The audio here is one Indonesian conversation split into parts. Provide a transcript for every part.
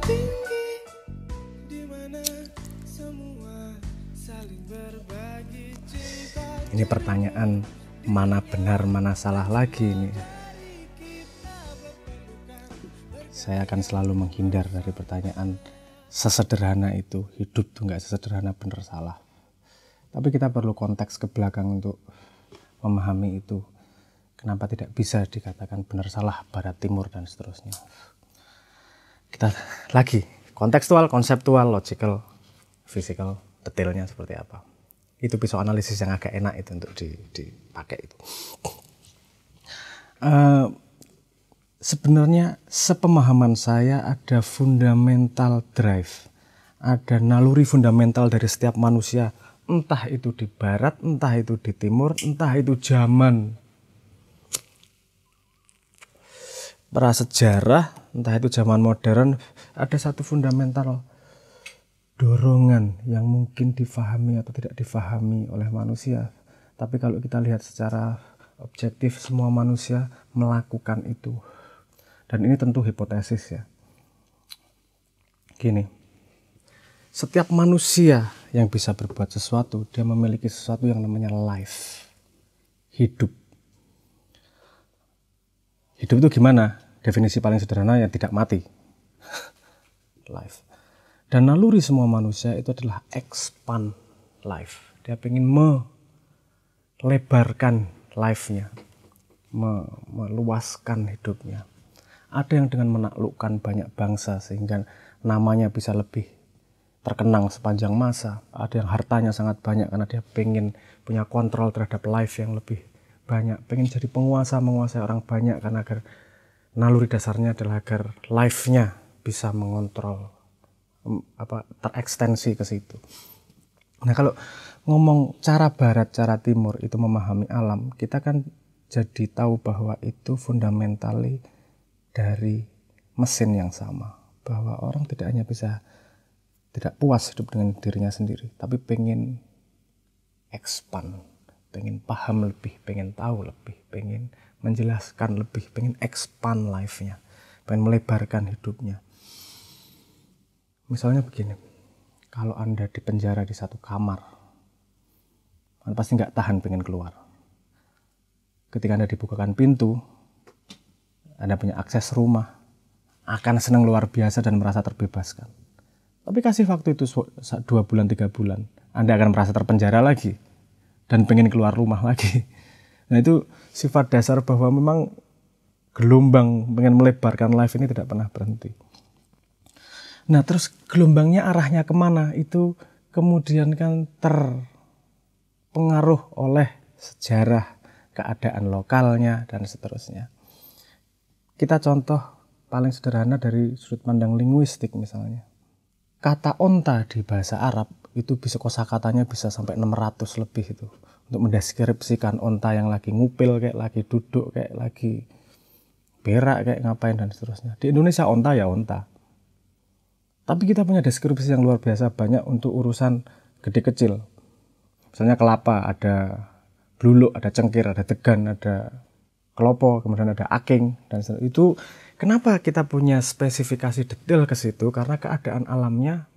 tinggi di mana semua saling berbagi cinta. Ini pertanyaan mana benar mana salah lagi ini. Saya akan selalu menghindar dari pertanyaan sesederhana itu. Hidup tuh nggak sesederhana benar salah. Tapi kita perlu konteks ke belakang untuk memahami itu. Kenapa tidak bisa dikatakan benar salah, barat timur dan seterusnya. Kita lagi kontekstual, konseptual, logical, physical, detailnya seperti apa. Itu pisau analisis yang agak enak itu untuk dipakai itu. Sebenarnya sepemahaman saya ada fundamental drive, ada naluri fundamental dari setiap manusia, entah itu di barat, entah itu di timur, entah itu zaman prasejarah, entah itu zaman modern, ada satu fundamental dorongan yang mungkin difahami atau tidak difahami oleh manusia. Tapi kalau kita lihat secara objektif, semua manusia melakukan itu. Dan ini tentu hipotesis ya. Gini, setiap manusia yang bisa berbuat sesuatu, dia memiliki sesuatu yang namanya life, hidup. Hidup itu gimana? Definisi paling sederhana yang tidak mati. Life. Dan naluri semua manusia itu adalah expand life. Dia ingin melebarkan life-nya, meluaskan hidupnya. Ada yang dengan menaklukkan banyak bangsa sehingga namanya bisa lebih terkenang sepanjang masa. Ada yang hartanya sangat banyak karena dia pengen punya kontrol terhadap life yang lebih banyak. Pengen jadi penguasa, menguasai orang banyak karena agar naluri dasarnya adalah agar life-nya bisa mengontrol, terekstensi ke situ. Nah, kalau ngomong cara barat, cara timur itu memahami alam, kita kan jadi tahu bahwa itu fundamentally dari mesin yang sama. Bahwa orang tidak hanya bisa tidak puas hidup dengan dirinya sendiri, tapi pengen expand, pengen paham lebih, pengen tahu lebih, pengen menjelaskan lebih, pengen expand life-nya, pengen melebarkan hidupnya. Misalnya begini, kalau Anda dipenjara di satu kamar, Anda pasti nggak tahan pengen keluar. Ketika Anda dibukakan pintu, Anda punya akses rumah, akan senang luar biasa dan merasa terbebaskan. Tapi kasih waktu itu 2 bulan, 3 bulan, Anda akan merasa terpenjara lagi dan pengen keluar rumah lagi. Nah, itu sifat dasar bahwa memang gelombang pengen melebarkan life ini tidak pernah berhenti. Nah, terus gelombangnya arahnya kemana? Itu kemudian kan terpengaruh oleh sejarah, keadaan lokalnya, dan seterusnya. Kita contoh paling sederhana dari sudut pandang linguistik misalnya. Kata onta di bahasa Arab itu bisa kosakatanya bisa sampai 600 lebih itu. Untuk mendeskripsikan onta yang lagi ngupil, kayak lagi duduk, kayak lagi berak, kayak ngapain dan seterusnya. Di Indonesia onta ya onta. Tapi kita punya deskripsi yang luar biasa banyak untuk urusan gede kecil. Misalnya kelapa, ada bluluk, ada cengkir, ada degan, ada kelopo, kemudian ada aking dan seterusnya. Itu kenapa kita punya spesifikasi detail ke situ? Karena keadaan alamnya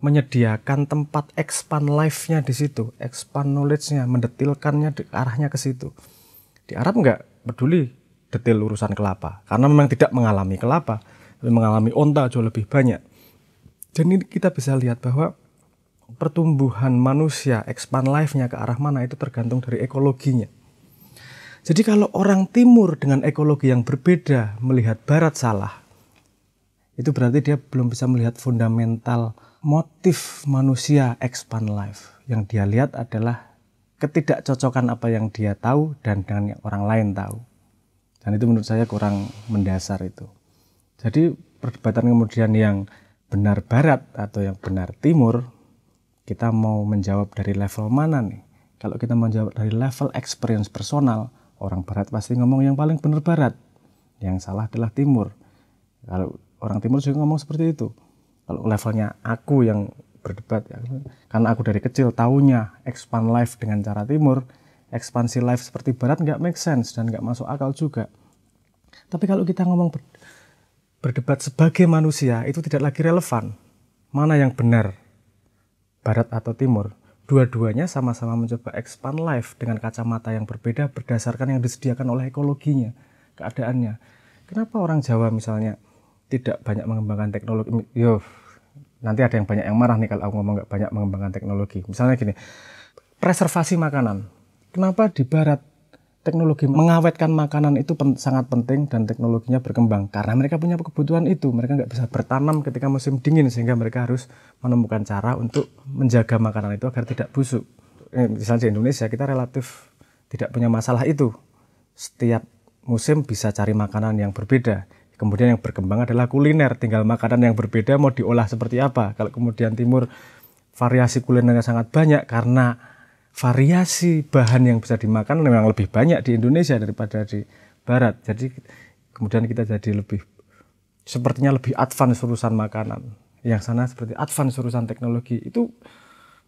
menyediakan tempat expand life-nya di situ, expand knowledge-nya, mendetilkannya arahnya ke situ. Di Arab nggak peduli detail urusan kelapa, karena memang tidak mengalami kelapa, tapi mengalami onta jauh lebih banyak. Jadi kita bisa lihat bahwa pertumbuhan manusia, expand life-nya ke arah mana itu tergantung dari ekologinya. Jadi kalau orang timur dengan ekologi yang berbeda melihat barat salah, itu berarti dia belum bisa melihat fundamental motif manusia expand life. Yang dia lihat adalah ketidakcocokan apa yang dia tahu dan dengan yang orang lain tahu. Dan itu menurut saya kurang mendasar itu. Jadi perdebatan kemudian yang benar barat atau yang benar timur, kita mau menjawab dari level mana nih? Kalau kita menjawab dari level experience personal, orang barat pasti ngomong yang paling benar barat, yang salah adalah timur. Kalau orang timur juga ngomong seperti itu. Kalau levelnya aku yang berdebat, ya, karena aku dari kecil taunya expand life dengan cara timur, ekspansi life seperti barat nggak make sense dan nggak masuk akal juga. Tapi kalau kita ngomong berdebat sebagai manusia itu tidak lagi relevan. Mana yang benar, barat atau timur? Dua-duanya sama-sama mencoba expand life dengan kacamata yang berbeda berdasarkan yang disediakan oleh ekologinya, keadaannya. Kenapa orang Jawa misalnya tidak banyak mengembangkan teknologi? Nanti ada yang banyak yang marah nih kalau aku ngomong nggak banyak mengembangkan teknologi. Misalnya gini, preservasi makanan. Kenapa di barat teknologi mengawetkan makanan itu sangat penting dan teknologinya berkembang? Karena mereka punya kebutuhan itu. Mereka nggak bisa bertanam ketika musim dingin sehingga mereka harus menemukan cara untuk menjaga makanan itu agar tidak busuk. Misalnya di Indonesia kita relatif tidak punya masalah itu. Setiap musim bisa cari makanan yang berbeda. Kemudian yang berkembang adalah kuliner. Tinggal makanan yang berbeda mau diolah seperti apa. Kalau kemudian timur variasi kulinernya sangat banyak karena variasi bahan yang bisa dimakan memang lebih banyak di Indonesia daripada di barat. Jadi kemudian kita jadi sepertinya lebih advance urusan makanan. Yang sana seperti advance urusan teknologi. Itu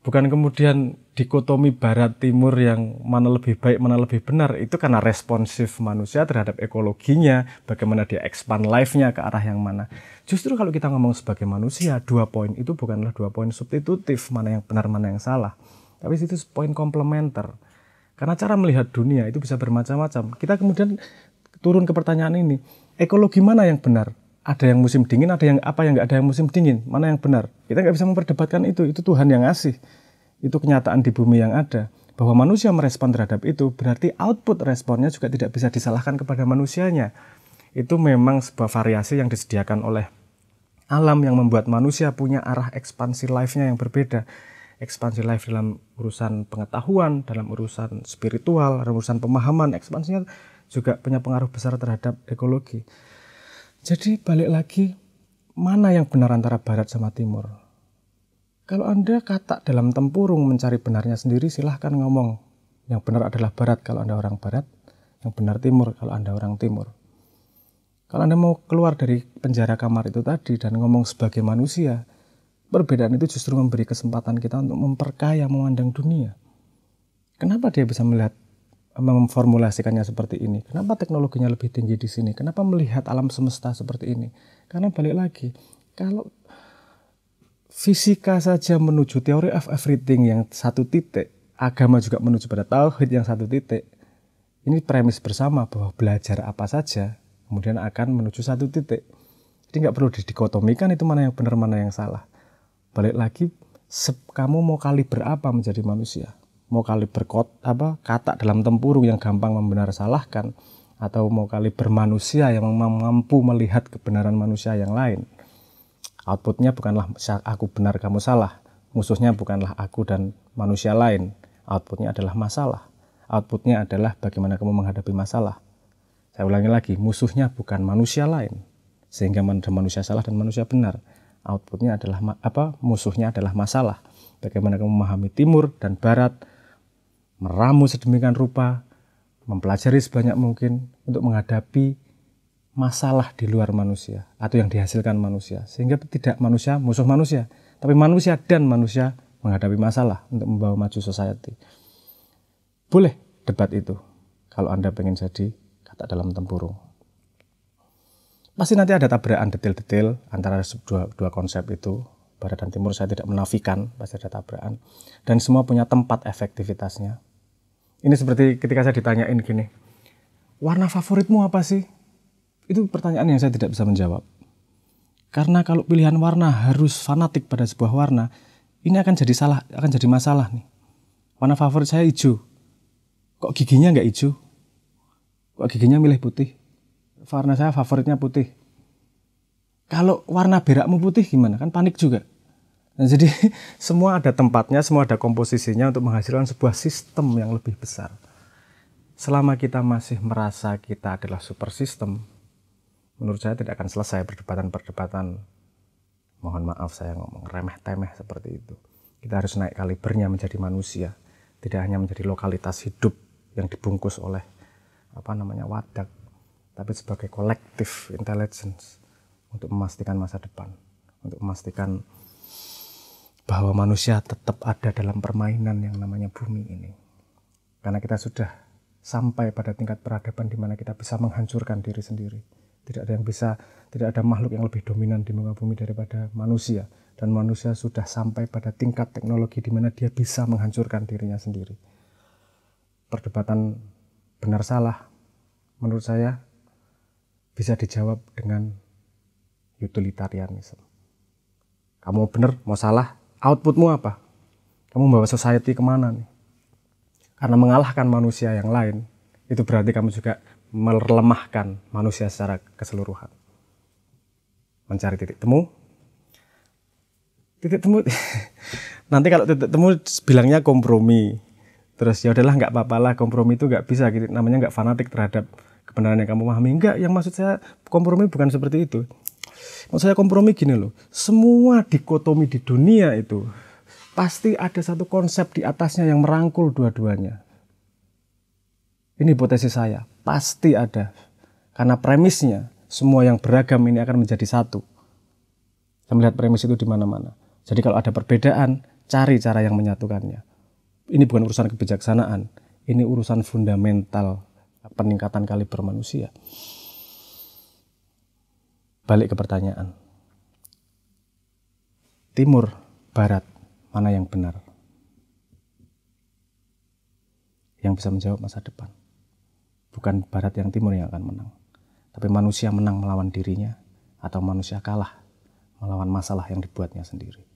bukan kemudian dikotomi barat timur yang mana lebih baik, mana lebih benar. Itu karena responsif manusia terhadap ekologinya, bagaimana dia expand life-nya ke arah yang mana. Justru kalau kita ngomong sebagai manusia, 2 poin itu bukanlah 2 poin substitutif, mana yang benar, mana yang salah. Tapi itu poin komplementer. Karena cara melihat dunia itu bisa bermacam-macam. Kita kemudian turun ke pertanyaan ini. Ekologi mana yang benar? Ada yang musim dingin, ada yang apa yang nggak ada yang musim dingin. Mana yang benar? Kita nggak bisa memperdebatkan itu. Itu Tuhan yang ngasih. Itu kenyataan di bumi yang ada. Bahwa manusia merespon terhadap itu, berarti output responnya juga tidak bisa disalahkan kepada manusianya. Itu memang sebuah variasi yang disediakan oleh alam yang membuat manusia punya arah ekspansi life-nya yang berbeda. Ekspansi life dalam urusan pengetahuan, dalam urusan spiritual, dalam urusan pemahaman, ekspansinya juga punya pengaruh besar terhadap ekologi. Jadi balik lagi, mana yang benar antara barat sama timur? Kalau Anda kata dalam tempurung mencari benarnya sendiri, silahkan ngomong. Yang benar adalah barat kalau Anda orang barat, yang benar timur kalau Anda orang timur. Kalau Anda mau keluar dari penjara kamar itu tadi dan ngomong sebagai manusia, perbedaan itu justru memberi kesempatan kita untuk memperkaya memandang dunia. Kenapa dia bisa melihat, memformulasikannya seperti ini? Kenapa teknologinya lebih tinggi di sini? Kenapa melihat alam semesta seperti ini? Karena balik lagi, kalau fisika saja menuju teori of everything yang satu titik, agama juga menuju pada tauhid yang satu titik. Ini premis bersama bahwa belajar apa saja kemudian akan menuju satu titik. Jadi nggak perlu didikotomikan itu mana yang benar, mana yang salah. Balik lagi, kamu mau kaliber apa menjadi manusia? Mau kaliber kata dalam tempurung yang gampang membenar salahkan, atau mau kaliber manusia yang mampu melihat kebenaran manusia yang lain? Outputnya bukanlah aku benar kamu salah, musuhnya bukanlah aku dan manusia lain. Outputnya adalah masalah. Outputnya adalah bagaimana kamu menghadapi masalah. Saya ulangi lagi, musuhnya bukan manusia lain, sehingga manusia salah dan manusia benar. Outputnya adalah musuhnya adalah masalah. Bagaimana kamu memahami timur dan barat, meramu sedemikian rupa, mempelajari sebanyak mungkin untuk menghadapi masalah di luar manusia atau yang dihasilkan manusia, sehingga tidak manusia musuh manusia, tapi manusia dan manusia menghadapi masalah untuk membawa maju society. Boleh debat itu kalau Anda pengen jadi kata dalam tempurung. Pasti nanti ada tabrakan detail-detail antara dua konsep itu. Barat dan timur saya tidak menafikan, pasti ada tabrakan. Dan semua punya tempat efektivitasnya. Ini seperti ketika saya ditanyain gini, warna favoritmu apa sih? Itu pertanyaan yang saya tidak bisa menjawab. Karena kalau pilihan warna harus fanatik pada sebuah warna, ini akan jadi masalah nih. Warna favorit saya hijau. Kok giginya nggak hijau? Kok giginya milih putih? Warna saya favoritnya putih. Kalau warna berakmu putih gimana? Kan panik juga. Nah, jadi semua ada tempatnya, semua ada komposisinya untuk menghasilkan sebuah sistem yang lebih besar. Selama kita masih merasa kita adalah super system, menurut saya tidak akan selesai perdebatan-perdebatan. Mohon maaf saya ngomong remeh-temeh seperti itu. Kita harus naik kalibernya menjadi manusia, tidak hanya menjadi lokalitas hidup yang dibungkus oleh wadah, tapi sebagai collective intelligence untuk memastikan masa depan, untuk memastikan bahwa manusia tetap ada dalam permainan yang namanya bumi ini. Karena kita sudah sampai pada tingkat peradaban di mana kita bisa menghancurkan diri sendiri, Tidak ada makhluk yang lebih dominan di muka bumi daripada manusia. Dan manusia sudah sampai pada tingkat teknologi di mana dia bisa menghancurkan dirinya sendiri. Perdebatan benar salah, menurut saya bisa dijawab dengan utilitarianisme. Kamu benar, mau salah, outputmu apa? Kamu membawa society kemana nih? Karena mengalahkan manusia yang lain, itu berarti kamu juga melemahkan manusia secara keseluruhan. Mencari titik temu. Nanti kalau titik temu bilangnya kompromi. Terus ya udahlah, nggak apa-apa lah, kompromi itu nggak bisa gitu. Namanya nggak fanatik terhadap kebenaran yang kamu pahami. Enggak, yang maksud saya kompromi bukan seperti itu. Maksud saya kompromi gini loh. Semua dikotomi di dunia itu pasti ada satu konsep di atasnya yang merangkul dua-duanya. Ini hipotesis saya, pasti ada. Karena premisnya, semua yang beragam ini akan menjadi satu. Saya melihat premis itu di mana-mana. Jadi kalau ada perbedaan, cari cara yang menyatukannya. Ini bukan urusan kebijaksanaan, ini urusan fundamental peningkatan kaliber manusia. Balik ke pertanyaan. Timur, barat, mana yang benar? Yang bisa menjawab masa depan. Bukan barat yang timur yang akan menang. Tapi manusia menang melawan dirinya atau manusia kalah melawan masalah yang dibuatnya sendiri.